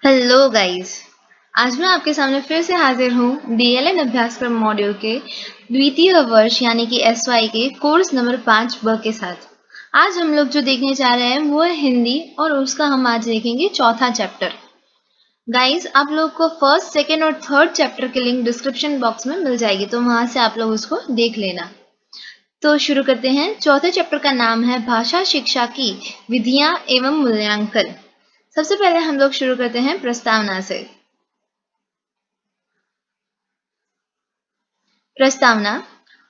Hello guys. आज मैं आपके सामने फिर से हाजिर हूँ डीएलएड अभ्यासक्रम मॉड्यूल के द्वितीय वर्ष यानी कि एसवाई के कोर्स नंबर 5 ब के साथ। आज हम लोग जो देखने जा रहे हैं वो है हिंदी और उसका हम आज देखेंगे चौथा चैप्टर। गाइस, आप लोग को फर्स्ट, सेकेंड और थर्ड चैप्टर के लिंक डिस्क्रिप्शन बॉक्स में मिल जाएगी, तो वहां से आप लोग उसको देख लेना। तो शुरू करते हैं। चौथे चैप्टर का नाम है भाषा शिक्षा की विधियां एवं मूल्यांकन। सबसे पहले हम लोग शुरू करते हैं प्रस्तावना से। प्रस्तावना।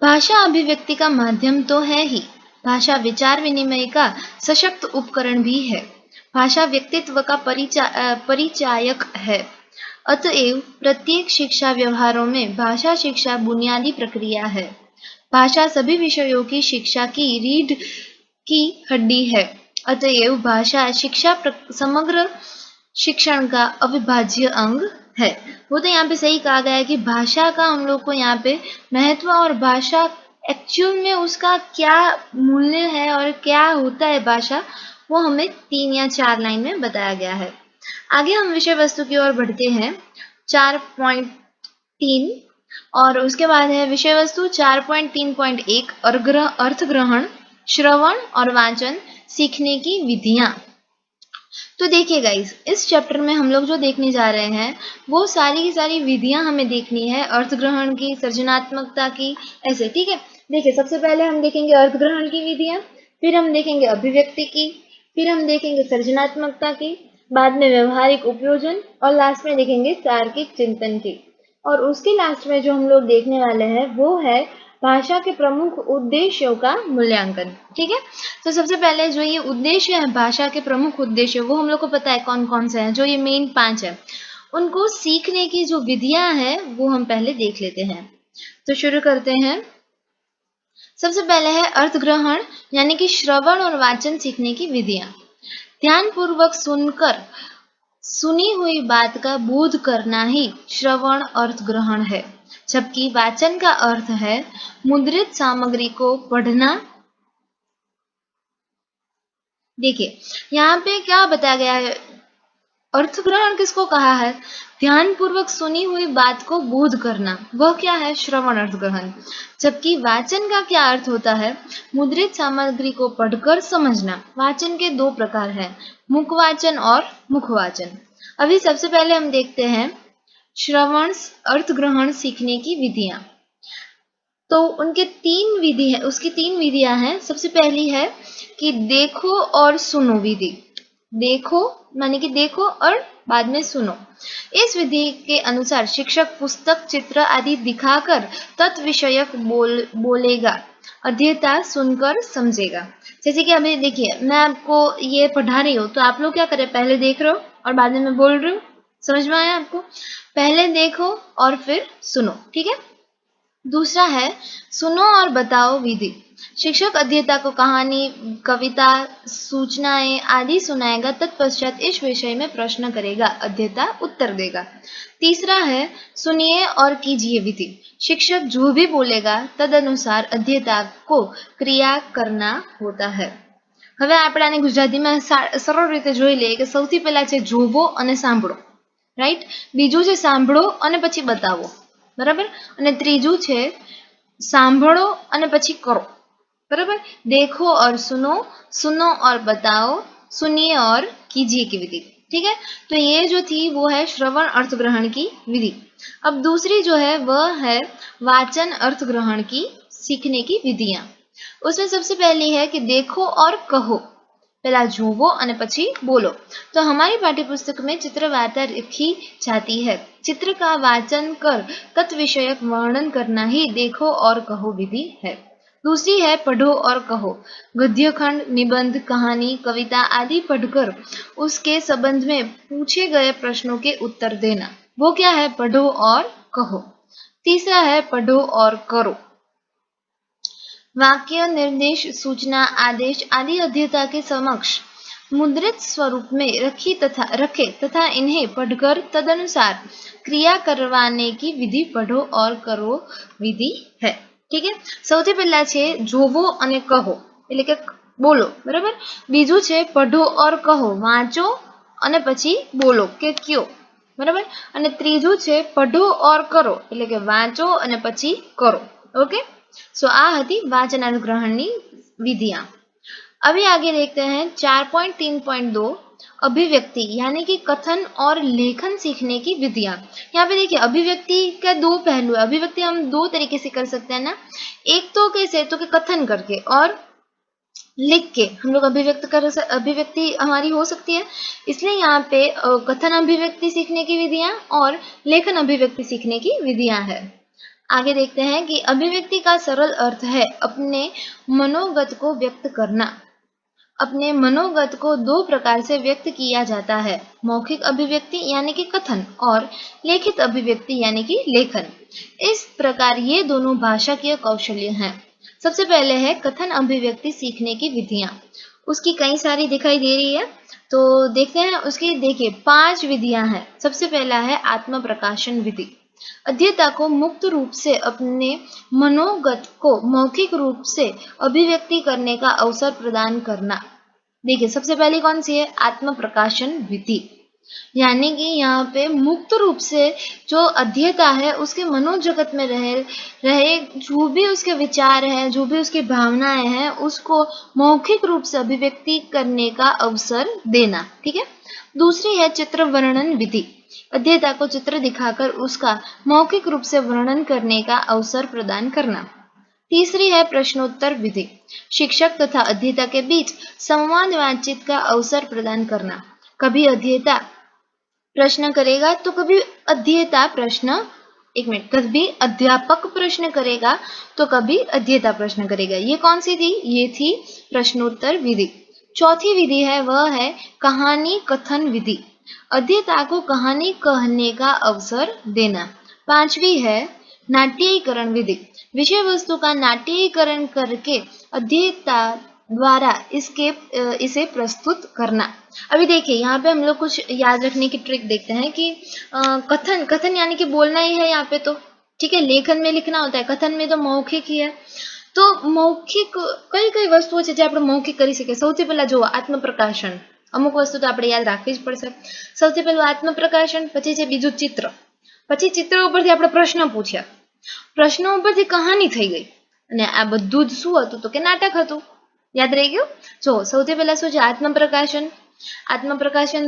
भाषा अभिव्यक्ति का माध्यम तो है ही, भाषा विचार विनिमय का सशक्त उपकरण भी है। भाषा व्यक्तित्व का परिचायक है। अतएव प्रत्येक शिक्षा व्यवहारों में भाषा शिक्षा बुनियादी प्रक्रिया है। भाषा सभी विषयों की शिक्षा की रीढ़ की हड्डी है। अतएव भाषा शिक्षा समग्र शिक्षण का अविभाज्य अंग है। वो तो यहाँ पे सही कहा गया है कि भाषा का हम लोग को यहाँ पे महत्व और भाषा एक्चुअल में उसका क्या मूल्य है और क्या होता है भाषा, वो हमें 3 या 4 लाइन में बताया गया है। आगे हम विषय वस्तु की ओर बढ़ते हैं 4.3 और उसके बाद है विषय वस्तु 4.3.1 अर्थ ग्रहण, श्रवण और वाचन सीखने की विधियां। तो देखिए गाइस, इस चैप्टर में हम लोग जो देखने जा रहे हैं वो सारी की सारी विधियां हमें देखनी है, अर्थ ग्रहण की, सृजनात्मकता की, ऐसे। ठीक है, देखिए सबसे पहले हम देखेंगे अर्थ ग्रहण की विधियां, फिर हम देखेंगे अभिव्यक्ति की, फिर हम देखेंगे सृजनात्मकता की, बाद में व्यवहारिक उपयोजन और लास्ट में देखेंगे तार्किक चिंतन की। और उसके लास्ट में जो हम लोग देखने वाले हैं वो है भाषा के प्रमुख उद्देश्यों का मूल्यांकन। ठीक है, तो सबसे पहले जो ये उद्देश्य है, भाषा के प्रमुख उद्देश्य, वो हम लोग को पता है कौन कौन से हैं। जो ये मेन 5 है, उनको सीखने की जो विधियां हैं वो हम पहले देख लेते हैं। तो शुरू करते हैं। सबसे पहले है अर्थ ग्रहण यानी कि श्रवण और वाचन सीखने की विधियां। ध्यानपूर्वक सुनकर सुनी हुई बात का बोध करना ही श्रवण अर्थ ग्रहण है, जबकि वाचन का अर्थ है मुद्रित सामग्री को पढ़ना। देखिए यहाँ पे क्या बताया गया है, अर्थ ग्रहण किसको कहा है? ध्यानपूर्वक सुनी हुई बात को बोध करना, वह क्या है? श्रवण अर्थ ग्रहण। जबकि वाचन का क्या अर्थ होता है? मुद्रित सामग्री को पढ़कर समझना। वाचन के 2 प्रकार हैं, मुखवाचन और मुखवाचन। अभी सबसे पहले हम देखते हैं श्रवण अर्थ ग्रहण सीखने की विधियां। तो उनके 3 विधि है, उसकी 3 विधियां हैं। सबसे पहली है कि देखो और सुनो विधि। देखो माने कि देखो और बाद में सुनो। इस विधि के अनुसार शिक्षक पुस्तक, चित्र आदि दिखाकर तत्विषयक बोलेगा, अध्येता सुनकर समझेगा। जैसे कि अभी देखिए मैं आपको ये पढ़ा रही हूँ, तो आप लोग क्या करें, पहले देख रहे हो और बाद में मैं बोल रही हूँ। समझ में आया आपको? पहले देखो और फिर सुनो। ठीक है, दूसरा है सुनो और बताओ विधि। शिक्षक अध्येता को कहानी, कविता, सूचनाएं आदि सुनाएगा, तत्पश्चात इस विषय में प्रश्न करेगा, अध्येता उत्तर देगा। तीसरा है सुनिए और कीजिए विधि। शिक्षक जो भी बोलेगा तदनुसार अध्येता को क्रिया करना होता है। હવે આપણે આને ગુજરાતીમાં સરળ રીતે જોઈ લઈએ કે સૌથી પહેલા છે જોવો અને સાંભળો, રાઈટ? બીજું છે સાંભળો અને પછી બતાવો, બરાબર? અને ત્રીજું છે સાંભળો અને પછી કરો, बराबर? देखो और सुनो, सुनो और बताओ, सुनिए और कीजिए की विधि। ठीक है, तो ये जो थी वो है श्रवण अर्थ ग्रहण की विधि। अब दूसरी जो है वह है वाचन अर्थ ग्रहण की सीखने की विधियां। उसमें सबसे पहली है कि देखो और कहो, पहला जोवो અને પછી बोलो। तो हमारी पाठ्यपुस्तक में चित्र वार्ता लिखी जाती है। चित्र का वाचन कर तत्विषयक वर्णन करना ही देखो और कहो विधि है। दूसरी है पढ़ो और कहो। गद्य खंड, निबंध, कहानी, कविता आदि पढ़कर उसके संबंध में पूछे गए प्रश्नों के उत्तर देना, वो क्या है? पढ़ो और कहो। तीसरा है पढ़ो और करो। वाक्य, निर्देश, सूचना, आदेश आदि अध्येता के समक्ष मुद्रित स्वरूप में रखे तथा इन्हें पढ़कर तदनुसार क्रिया करवाने की विधि पढ़ो और करो विधि है। ठीक है, સૌથી પહેલા છે જોવો અને કહો એટલે કે બોલો, બરાબર? બીજું છે પઢો और कहो, વાંચો અને પછી બોલો કે કયો, બરાબર. અને ત્રીજું છે પઢો ઓર કરો, એટલે કે વાંચો અને પછી કરો. ओके, सो आ હતી વાચનાનુગ્રહણની विधियां. अभी आगे देखते हैं 4.3.2 अभिव्यक्ति यानी कि कथन और लेखन सीखने की विधियां. यहाँ पे देखिए अभिव्यक्ति का दो पहलू है. अभिव्यक्ति हम दो तरीके से कर सकते हैं ना. एक तो कैसे, तो कि कथन करके और लिख के हम लोग अभिव्यक्ति हमारी हो सकती है. इसलिए यहाँ पे कथन अभिव्यक्ति सीखने की विधियां और लेखन अभिव्यक्ति सीखने की विधियां है. आगे देखते हैं कि अभिव्यक्ति का सरल अर्थ है अपने मनोगत को व्यक्त करना. अपने मनोगत को दो प्रकार से व्यक्त किया जाता है, मौखिक अभिव्यक्ति यानी कि कथन और लिखित अभिव्यक्ति यानी कि लेखन. इस प्रकार ये दोनों भाषा के कौशल्य हैं. सबसे पहले है कथन अभिव्यक्ति सीखने की विधियां. उसकी कई सारी दिखाई दे रही है, तो देखते हैं उसकी. देखिए 5 विधियां हैं. सबसे पहला है आत्म प्रकाशन विधि. अध्येता को मुक्त रूप से अपने मनोगत को मौखिक रूप से अभिव्यक्ति करने का अवसर प्रदान करना. देखिए सबसे पहली कौन सी है, आत्म प्रकाशन विधि. यानी कि यहाँ पे मुक्त रूप से जो अध्येता है उसके मनोजगत में रहे जो भी उसके विचार हैं, जो भी उसकी भावनाएं हैं, उसको मौखिक रूप से अभिव्यक्ति करने का अवसर देना. ठीक है. दूसरी है चित्र वर्णन विधि. अध्येता को चित्र दिखाकर उसका मौखिक रूप से वर्णन करने का अवसर प्रदान करना. तीसरी है प्रश्नोत्तर विधि. शिक्षक तथा अध्येता के बीच संवाद बातचीत का अवसर प्रदान करना. कभी अध्येता प्रश्न करेगा तो कभी अध्येता प्रश्न, एक मिनट, कभी अध्यापक प्रश्न करेगा तो कभी अध्येता प्रश्न करेगा. ये कौन सी थी, ये थी प्रश्नोत्तर विधि. चौथी विधि है वह है कहानी कथन विधि. अध्येता को कहानी कहने का अवसर देना. पांचवी है नाट्यीकरण विधि. विषय वस्तु का नाट्यीकरण करके अध्येता द्वारा इसे प्रस्तुत करना. अभी देखिए यहाँ पे हम लोग कुछ याद रखने की ट्रिक देखते हैं कि कथन यानी कि बोलना ही है यहाँ पे, तो ठीक है. लेखन में लिखना होता है, कथन में तो मौखिक ही है. तो मौखिक कई कई वस्तुओं છે જે આપણે મૌખિક કરી શકીએ. સૌથી પહેલા જો આત્મપ્રકાશન, અમુક વસ્તુ તો આપણે યાદ રાખવી જ પડશે. સૌથી પહેલું આત્મપ્રકાશન, પછી છે બીજું ચિત્ર, પછી ચિત્ર ઉપરથી આપણે પ્રશ્ન પૂછ્યા, પ્રશ્નો ઉપરથી કહાની થઈ ગઈ, અને આ બધું જ શું હતું, તો કે નાટક હતું. યાદ રહી ગયું. જો સૌથી પહેલા શું છે આત્મપ્રકાશન. આત્મપ્રકાશન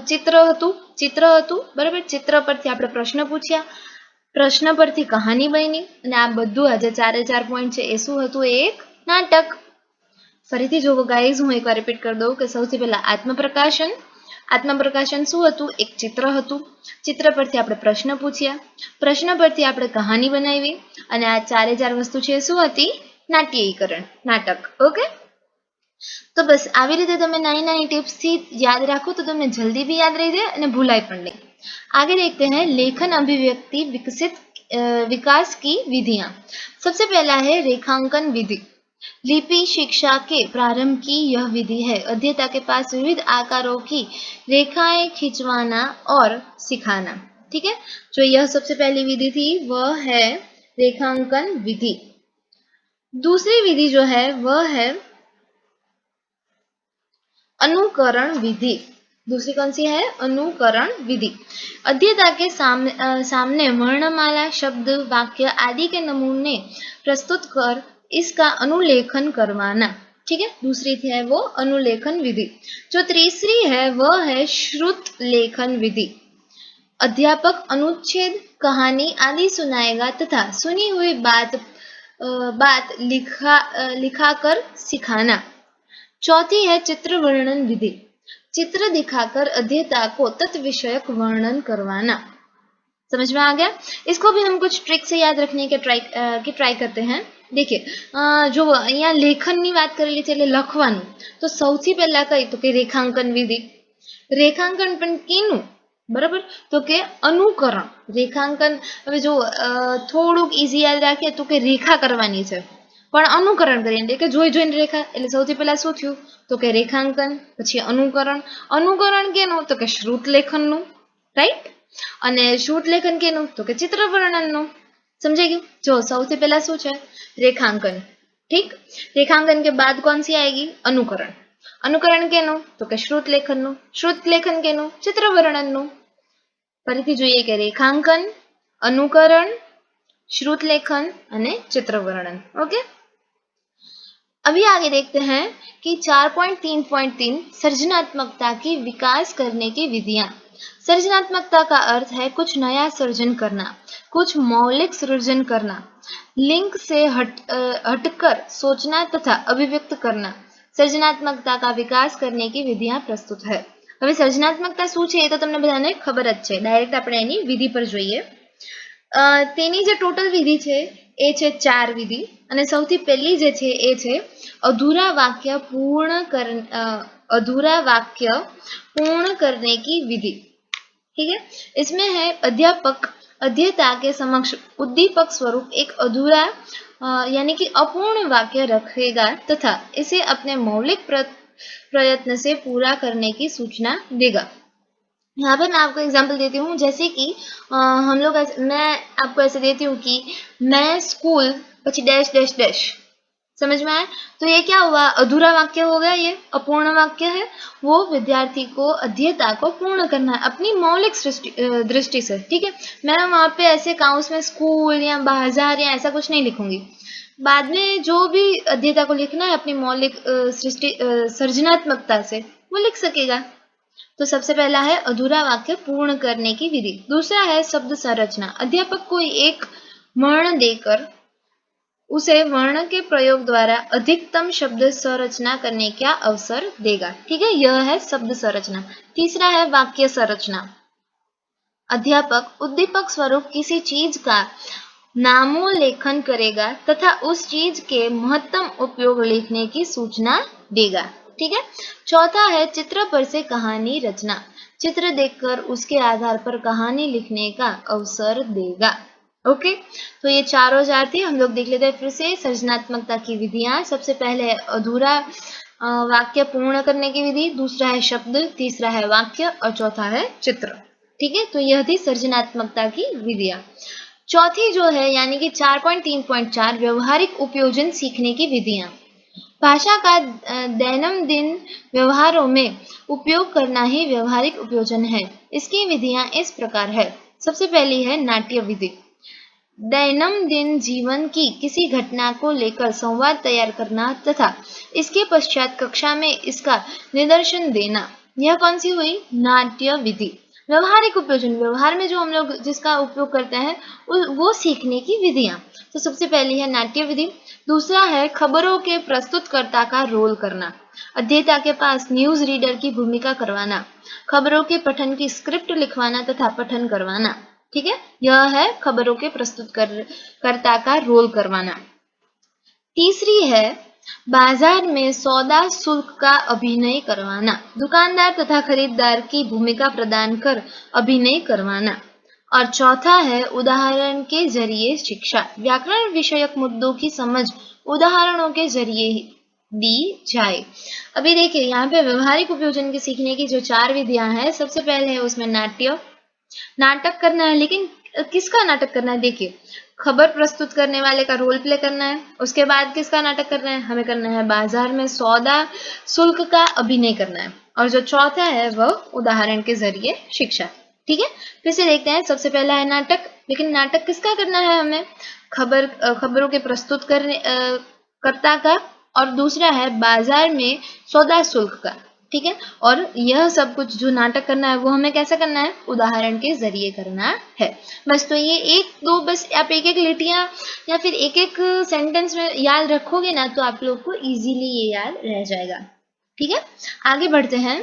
ચિત્ર હતું, બરાબર. ચિત્ર પરથી આપણે પ્રશ્ન પૂછ્યા, પ્રશ્ન પરથી કહાની બની, અને આ બધું આજે 4 પોઈન્ટ છે એ શું હતું, એક નાટક. ફરીથી જોવો ગાઈઝ, હું એકવાર રિપીટ કરી દઉં કે સૌથી પહેલા આત્મપ્રકાશન શું હતું, એક ચિત્ર હતું. ચિત્ર પરથી આપણે પ્રશ્ન પૂછ્યા, પ્રશ્ન પરથી આપણે કહાની બનાવી, અને આ 4 વસ્તુ છે શું હતી, નાટ્યીકરણ, નાટક. ઓકે. તો બસ આવી રીતે તમે નાની નાની टिप्स થી याद રાખો तो તમને जल्दी भी याद रह जाए અને भूलाए પણ नहीं. आगे देखते हैं लेखन अभिव्यक्ति विकास की विधियां. सबसे पहला है रेखांकन विधि. लिपि शिक्षा के प्रारंभ की यह विधि है. अध्येता के पास विविध आकारों की रेखाएं खिंचवाना और सिखाना. ठीक है. जो यह सबसे पहली विधि थी वह है रेखांकन विधि. दूसरी विधि जो है वह है अनुकरण विधि. दूसरी कौन सी है, अनुकरण विधि. अध्येता के सामने वर्णमाला, शब्द, वाक्य आदि के नमूने प्रस्तुत कर इसका अनुलेखन करवाना. ठीक है. दूसरी है वो अनुलेखन विधि. जो तीसरी है वह है श्रुत लेखन विधि. अध्यापक अनुच्छेद, कहानी आदि सुनाएगा तथा सुनी हुई बात लिखाकर सिखाना. चौथी है चित्र वर्णन विधि. चित्र दिखाकर अध्येता को तत्विषयक वर्णन करवाना. समझ में आ गया. इसको भी हम कुछ ट्रिक से याद रखने के ट्राई करते हैं. देखिए जो અહીંયા લેખનની વાત કરેલી છે એટલે લખવાનું, તો સૌથી પહેલા કઈ, તો કે રેખાંકન વિધિ. રેખાંકન પણ કેનું, બરાબર, તો કે અનુકરણ. રેખાંકન હવે જો થોડુંક ઈઝી યાદ રાખીએ તો કે રેખા કરવાની છે, પણ અનુકરણ કરીએ એટલે કે જોઈને રેખા. એટલે સૌથી પહેલા શું થયું, તો કે રેખાંકન, પછી અનુકરણ. અનુકરણ કેનું, તો કે શ્રુત લેખનનું, રાઈટ. અને શ્રુત લેખન કેનું, તો કે ચિત્ર વર્ણનનું. समझे गए. जो સૌથી પહેલા શું છે, રેખાંકન. ठीक. रेखांकन के बाद कौन सी आएगी, अनुकरण. અનુકરણ કેનું? તો કે શ્રુત લેખનનું. શ્રુત લેખન કેનું? ચિત્ર વર્ણનનું. ફરીથી જોઈએ કે રેખાંકન, अनुकरण, श्रुत लेखन અને चित्र वर्णन. ओके, अभी आगे देखते हैं कि 4.3.3 सृजनात्मकता की विकास करने की विधियां. सृजनात्मकता का अर्थ है कुछ नया सृजन करना, कुछ मौलिक सृजन करना, लिंक से हटकर सोचना तथा अभिव्यक्त करना. સર્જનાત્મકતા का विकास करने की विधियां प्रस्तुत है. હવે સર્જનાત્મકતા શું છે એ તો તમને બધાને ખબર જ છે. ડાયરેક્ટ આપણે એની વિધિ પર જોઈએ. તેની જે ટોટલ વિધિ છે એ છે 4 વિધિ અને સૌથી પહેલી જે છે એ છે अधूरा वाक्य पूर्ण करने की विधि. ठीक है, इसमें है अध्यापक अध्येता के समक्ष उद्दीपक स्वरूप एक अधूरा यानी कि अपूर्ण वाक्य रखेगा तथा इसे अपने मौलिक प्रयत्न से पूरा करने की सूचना देगा. यहाँ पे मैं आपको एग्जाम्पल देती हूँ, जैसे कि हम लोग मैं आपको ऐसे देती हूँ कि मैं स्कूल पची डैश डैश डैश. समझ में आया? तो ये क्या हुआ? अधूरा वाक्य हो गया, ये अपूर्ण वाक्य है. वो विद्यार्थी को अध्येता को पूर्ण करना है अपनी मौलिक दृष्टि से. ठीक है, मैं वहां पे ऐसे काउंस में स्कूल या बाजार या ऐसा कुछ नहीं लिखूंगी. बाद में जो भी अध्येता को लिखना है अपनी मौलिक सृजनात्मकता से वो लिख सकेगा. तो सबसे पहला है अधूरा वाक्य पूर्ण करने की विधि. दूसरा है शब्द संरचना. अध्यापक को एक वर्ण देकर उसे वर्ण के प्रयोग द्वारा अधिकतम शब्द संरचना करने का अवसर देगा. ठीक है, यह है शब्द संरचना. तीसरा है वाक्य संरचना. अध्यापक उद्दीपक स्वरूप किसी चीज का नामोल्लेखन करेगा तथा उस चीज के महत्तम उपयोग लिखने की सूचना देगा. ठीक है. चौथा है चित्र पर से कहानी रचना. चित्र देखकर उसके आधार पर कहानी लिखने का अवसर देगा. ओके, तो ये चारों 4 थी. हम लोग देख लेते हैं फिर से सृजनात्मकता की विधियां. सबसे पहले है अधूरा वाक्य पूर्ण करने की विधि, दूसरा है शब्द, तीसरा है वाक्य और चौथा है चित्र. ठीक है, तो यह थी सृजनात्मकता की विधियां. चौथी जो है यानी कि 4.3.4 व्यवहारिक उपयोजन सीखने की विधियां. भाषा का दैनंदिन व्यवहारों में उपयोग करना ही व्यवहारिक उपयोजन है. इसकी विधियां इस प्रकार है. सबसे पहली है नाट्य विधि. दैनंदिन जीवन की किसी घटना को लेकर संवाद तैयार करना तथा इसके पश्चात कक्षा में इसका निदर्शन देना. यह कौन सी हुई? नाट्य विधि. व्यवहारिक उपयोजन, व्यवहार में जो हम लोग जिसका उपयोग करते हैं वो सीखने की विधियां. तो सबसे पहली है नाट्य विधि. दूसरा है खबरों के प्रस्तुतकर्ता का रोल करना. अध्येता के पास न्यूज रीडर की भूमिका करवाना, खबरों के पठन की स्क्रिप्ट लिखवाना तथा पठन करवाना. ठीक है, यह है खबरों के प्रस्तुतकर्ता का रोल करवाना. तीसरी है बाजार में सौदा शुल्क का अभिनय करवाना. दुकानदार तथा खरीदार की भूमिका प्रदान कर अभिनय करवाना. और चौथा है उदाहरण के जरिए शिक्षा. व्याकरण विषयक मुद्दों की समझ उदाहरणों के जरिए दी जाए. अभी देखिए यहाँ पे व्यवहारिक उपयोजन के सीखने की जो 4 विधियां हैं. सबसे पहले है उसमें नाटक करना है. लेकिन किसका नाटक करना है? देखिए, खबर प्रस्तुत करने वाले का रोल प्ले करना है. उसके बाद किसका नाटक करना है? हमें करना है बाजार में सौदा शुल्क का अभिनय करना है. और जो चौथा है वह उदाहरण के जरिए शिक्षा. ठीक है, फिर से देखते हैं. सबसे पहला है नाटक. लेकिन नाटक किसका करना है? हमें खबरों के प्रस्तुत कर्ता का. और दूसरा है बाजार में सौदा शुल्क का. ठीक है, और यह सब कुछ जो नाटक करना है वो हमें कैसे करना है? उदाहरण के जरिए करना है. बस, तो ये एक दो बस आप एक एक लिटियां या फिर एक एक सेंटेंस में याद रखोगे ना तो आप लोग को इजीली ये याद रह जाएगा. ठीक है, आगे बढ़ते हैं.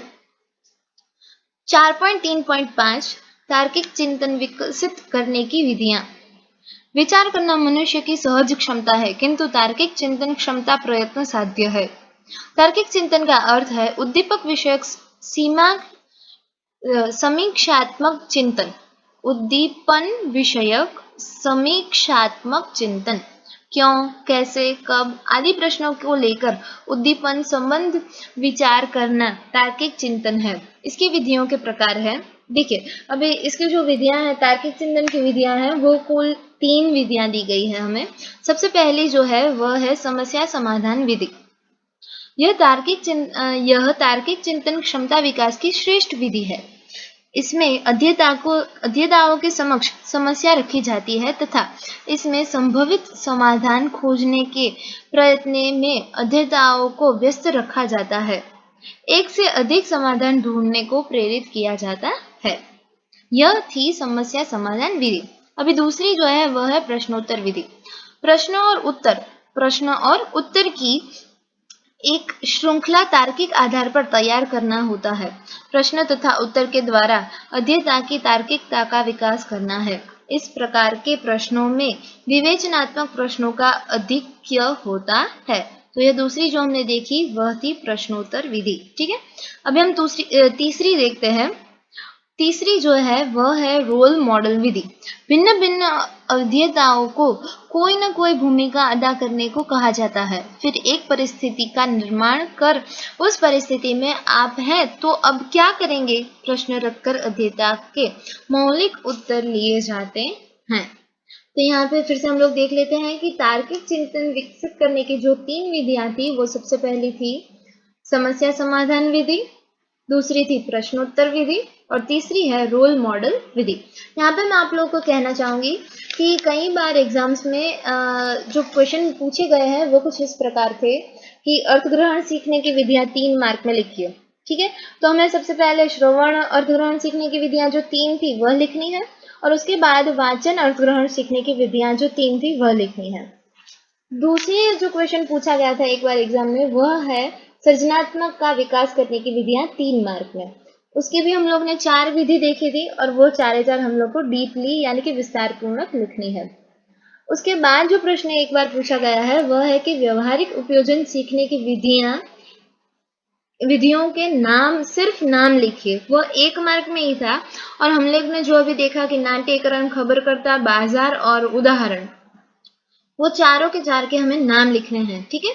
4.3.5 तार्किक चिंतन विकसित करने की विधियां. विचार करना मनुष्य की सहज क्षमता है, किंतु तार्किक चिंतन क्षमता प्रयत्न साध्य है. तार्किक चिंतन का अर्थ है उद्दीपक विषयक समीक्षात्मक चिंतन. उद्दीपन विषयक समीक्षात्मक चिंतन. क्यों, कैसे, कब आदि प्रश्नों को लेकर उद्दीपन संबंध विचार करना तार्किक चिंतन है. इसकी विधियों के प्रकार है. देखिए, अभी इसकी जो विधियां हैं, तार्किक चिंतन की विधियां हैं, वो कुल 3 विधियां दी गई है हमें. सबसे पहली जो है वह है समस्या समाधान विधि. यह तार्किक चिंतन क्षमता विकास की श्रेष्ठ विधि है। इसमें अध्येताओं के समक्ष समस्या रखी जाती है तथा इसमें संभवित समाधान खोजने के प्रयत्न में अध्येताओं को व्यस्त रखा जाता है। एक से अधिक समाधान ढूंढने को प्रेरित किया जाता है। यह थी समस्या समाधान विधि। अभी दूसरी जो है वह है प्रश्नोत्तर विधि। प्रश्न और उत्तर की एक श्रृंखला तार्किक आधार पर तैयार करना होता है। प्रश्न तथा उत्तर के द्वारा अध्येता की तार्किकता का विकास करना है। इस प्रकार के प्रश्नों में विवेचनात्मक प्रश्नों का आधिक्य होता है। तो यह दूसरी जो हमने देखी वह थी प्रश्नोत्तर विधि। ठीक है, अभी हम तीसरी देखते हैं। तीसरी जो है वह है रोल मॉडल विधि। भिन्न भिन्न अध्येताओं को कोई न कोई भूमिका अदा करने को कहा जाता है। फिर एक परिस्थिति का निर्माण कर उस परिस्थिति में आप हैं तो अब क्या करेंगे प्रश्न रखकर अध्येता के मौलिक उत्तर लिए जाते हैं। तो यहाँ पे फिर से हम लोग देख लेते हैं कि तार्किक चिंतन विकसित करने की जो 3 विधियां थी वो सबसे पहली थी समस्या समाधान विधि, दूसरी थी प्रश्नोत्तर विधि और तीसरी है रोल मॉडल विधि। यहाँ पे मैं आप लोगों को कहना चाहूंगी कि कई बार एग्जाम्स में जो क्वेश्चन पूछे गए हैं वो कुछ इस प्रकार थे कि अर्थग्रहण सीखने की विधियां 3 मार्क में लिखिए। ठीक है, तो हमें सबसे पहले श्रवण अर्थग्रहण सीखने की विधियां जो 3 थी वह लिखनी है और उसके बाद वाचन अर्थग्रहण सीखने की विधियां जो 3 थी वह लिखनी है। दूसरी जो क्वेश्चन पूछा गया था एक बार एग्जाम में वह है सृजनात्मक का विकास करने की विधियां 3 मार्क में। उसकी भी हम लोग ने 4 विधि देखी थी और वो 4 हम लोग को डीपली यानी कि विस्तार पूर्वक लिखनी है। उसके बाद जो प्रश्न एक बार पूछा गया है वह है कि व्यवहारिक उपयोजन सीखने की विधियों के नाम, सिर्फ नाम लिखिए। वह 1 मार्क में ही था और हम लोग ने जो अभी देखा कि नाट्यकरण, खबरकर्ता, बाजार और उदाहरण, वो चारों के 4 के हमें नाम लिखने हैं। ठीक है,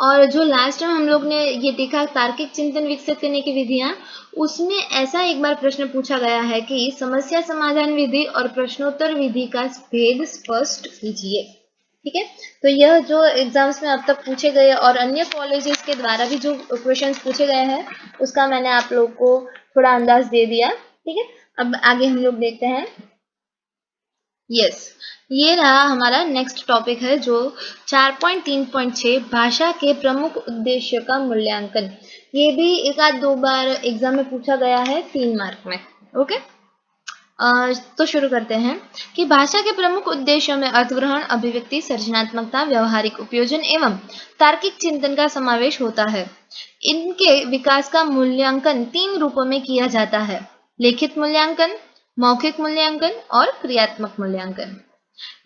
और जो लास्ट में हम लोग ने ये देखा तार्किक चिंतन विकसित करने की विधियां, उसमें ऐसा एक बार प्रश्न पूछा गया है कि समस्या समाधान विधि और प्रश्नोत्तर विधि का भेद स्पष्ट कीजिए। ठीक है, तो यह जो एग्जाम्स में अब तक पूछे गए और अन्य कॉलेजेस के द्वारा भी जो क्वेश्चंस पूछे गए हैं उसका मैंने आप लोग को थोड़ा अंदाज दे दिया। ठीक है, अब आगे हम लोग देखते हैं। ये रहा हमारा नेक्स्ट टॉपिक है जो 4.3.6 भाषा के प्रमुख उद्देश्य का मूल्यांकन। ये भी एक आध 2 बार एग्जाम में पूछा गया है 3 मार्क में। ओके, तो शुरू करते हैं कि भाषा के प्रमुख उद्देश्यों में अर्थग्रहण, अभिव्यक्ति, सृजनात्मकता, व्यवहारिक उपयोजन एवं तार्किक चिंतन का समावेश होता है। इनके विकास का मूल्यांकन 3 रूपों में किया जाता है: लिखित मूल्यांकन, मौखिक मूल्यांकन और क्रियात्मक मूल्यांकन।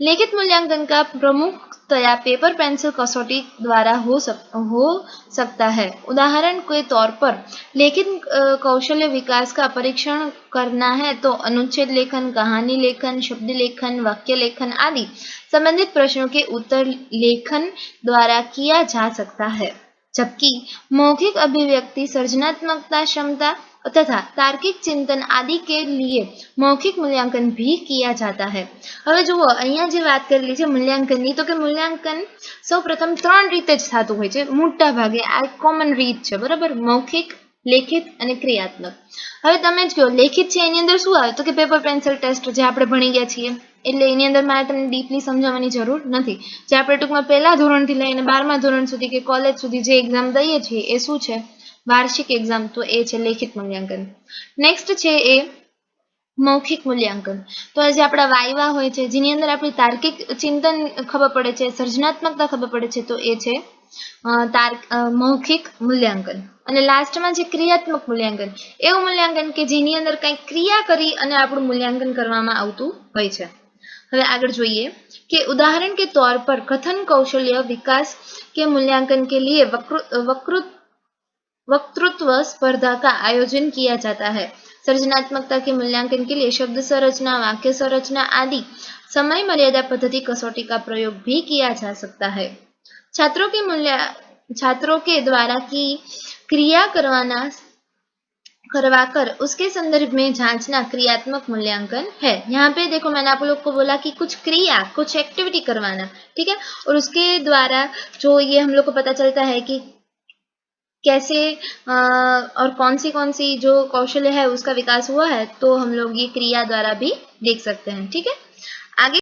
लिखित मूल्यांकन का प्रमुखतया पेपर पेंसिल कसौटी द्वारा हो सकता है। उदाहरण के तौर पर लेखित कौशल्य विकास का परीक्षण करना है तो अनुच्छेद लेखन, कहानी लेखन, शब्द लेखन, वाक्य लेखन आदि संबंधित प्रश्नों के उत्तर लेखन द्वारा किया जा सकता है। जबकि मौखिक अभिव्यक्ति, सृजनात्मकता क्षमता तथा तार्किक चिंतन आदि के लिए मौखिक मूल्यांकन भी किया जाता है। હવે જુઓ અહીંયા જે વાત કરેલી છે મૂલ્યાંકનની, તો કે મૂલ્યાંકન સૌપ્રથમ 3 રીતે જ થતું હોય છે મોટા ભાગે। આ કોમન રીત છે, બરાબર, મૌખિક, લેખિત અને ક્રિયાત્મક। હવે તમે જ કહો લેખિત છે એની અંદર શું આવે, તો કે પેપર પેન્સિલ ટેસ્ટ જે આપણે ભણી ગયા છીએ, એટલે એની અંદર મારે તમને ડીપલી સમજાવવાની જરૂર નથી। જે આપણે ટૂંકમાં પહેલા ધોરણથી લઈને 12મા ધોરણ સુધી કે કોલેજ સુધી જે એક્ઝામ દઈએ છીએ એ શું છે, वार्षिक एग्जाम, तो ए छे लेखित मूल्यांकन। नेक्स्ट छे ए मौखिक मूल्यांकन। तो आज आपड़ा वाइवा होय छे जेनी अंदर आपणी तार्किक चिंतन खबर पड़े छे, सृजनात्मकता खबर पड़े छे, तो ए छे मौखिक मूल्यांकन। અને લાસ્ટમાં જે ક્રિયાત્મક મૂલ્યાંકન, એવું મૂલ્યાંકન કે જેની અંદર કંઈક ક્રિયા કરી અને આપણું મૂલ્યાંકન કરવામાં આવતું હોય છે। હવે આગળ જોઈએ કે उदाहरण के तौर पर कथन कौशल्य विकास के मूल्यांकन के लिए वक्तृत्व स्पर्धा का आयोजन किया जाता है। सृजनात्मकता के मूल्यांकन के लिए शब्द संरचना, वाक्य संरचना आदि समय मर्यादा पद्धति कसौटी का प्रयोग भी किया जा सकता है। छात्रों के द्वारा की क्रिया करवाकर उसके संदर्भ में जांचना क्रियात्मक मूल्यांकन है। यहाँ पे देखो मैंने आप लोग को बोला कि कुछ क्रिया, कुछ एक्टिविटी करवाना, ठीक है, और उसके द्वारा जो ये हम लोग को पता चलता है कि कैसे और कौन सी जो कौशल्य है उसका विकास हुआ है, तो हम लोग ये क्रिया द्वारा भी देख सकते हैं। ठीक है, आगे